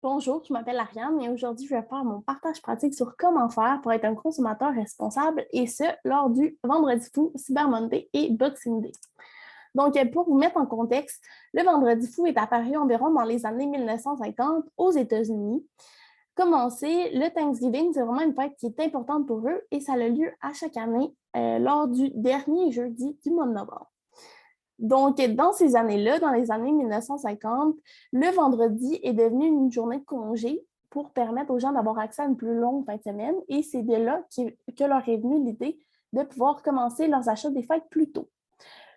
Bonjour, je m'appelle Ariane et aujourd'hui, je vais faire mon partage pratique sur comment faire pour être un consommateur responsable et ce, lors du Vendredi fou, Cyber Monday et Boxing Day. Donc, pour vous mettre en contexte, le Vendredi fou est apparu environ dans les années 1950 aux États-Unis. Comme on sait, le Thanksgiving, c'est vraiment une fête qui est importante pour eux et ça a lieu à chaque année lors du dernier jeudi du mois de novembre. Donc, dans ces années-là, dans les années 1950, le vendredi est devenu une journée de congé pour permettre aux gens d'avoir accès à une plus longue fin de semaine et c'est de là que leur est venue l'idée de pouvoir commencer leurs achats des fêtes plus tôt.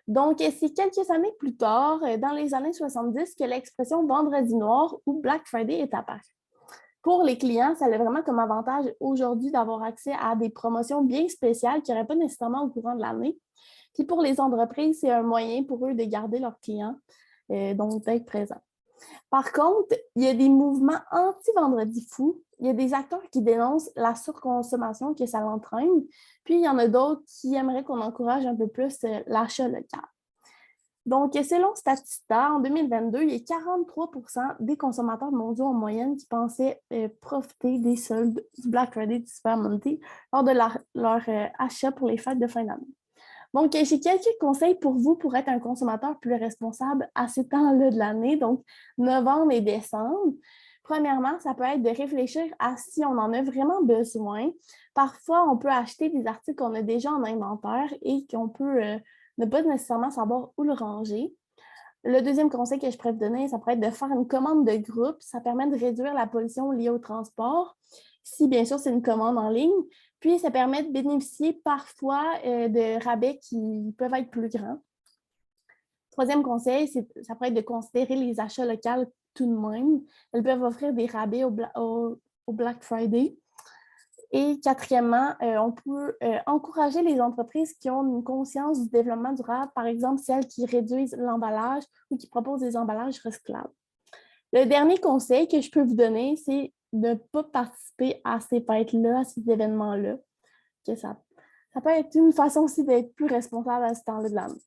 Donc, c'est quelques années plus tard, dans les années 70, que l'expression vendredi noir ou Black Friday est apparue. Pour les clients, ça a vraiment comme avantage aujourd'hui d'avoir accès à des promotions bien spéciales qui n'auraient pas nécessairement au courant de l'année. Puis pour les entreprises, c'est un moyen pour eux de garder leurs clients, donc d'être présents. Par contre, il y a des mouvements anti-vendredi fou. Il y a des acteurs qui dénoncent la surconsommation que ça entraîne. Puis il y en a d'autres qui aimeraient qu'on encourage un peu plus l'achat local. Donc, selon Statista, en 2022, il y a 43% des consommateurs mondiaux en moyenne qui pensaient profiter des soldes du Black Friday du Cyber Monday lors de leur achat pour les fêtes de fin d'année. Donc, j'ai quelques conseils pour vous pour être un consommateur plus responsable à ces temps-là de l'année, donc novembre et décembre. Premièrement, ça peut être de réfléchir à si on en a vraiment besoin. Parfois, on peut acheter des articles qu'on a déjà en inventaire et qu'on peut ne pas nécessairement savoir où le ranger. Le deuxième conseil que je pourrais vous donner, ça pourrait être de faire une commande de groupe. Ça permet de réduire la pollution liée au transport, si bien sûr c'est une commande en ligne. Puis, ça permet de bénéficier parfois de rabais qui peuvent être plus grands. Troisième conseil, ça pourrait être de considérer les achats locaux tout de même. Elles peuvent offrir des rabais au Black Friday. Et quatrièmement, on peut encourager les entreprises qui ont une conscience du développement durable, par exemple celles qui réduisent l'emballage ou qui proposent des emballages recyclables. Le dernier conseil que je peux vous donner, c'est de ne pas participer à ces fêtes-là, à ces événements-là. Ça peut être une façon aussi d'être plus responsable à ce temps-là de l'année.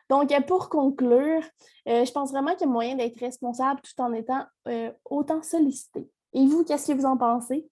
Donc, pour conclure, je pense vraiment qu'il y a moyen d'être responsable tout en étant autant sollicité. Et vous, qu'est-ce que vous en pensez?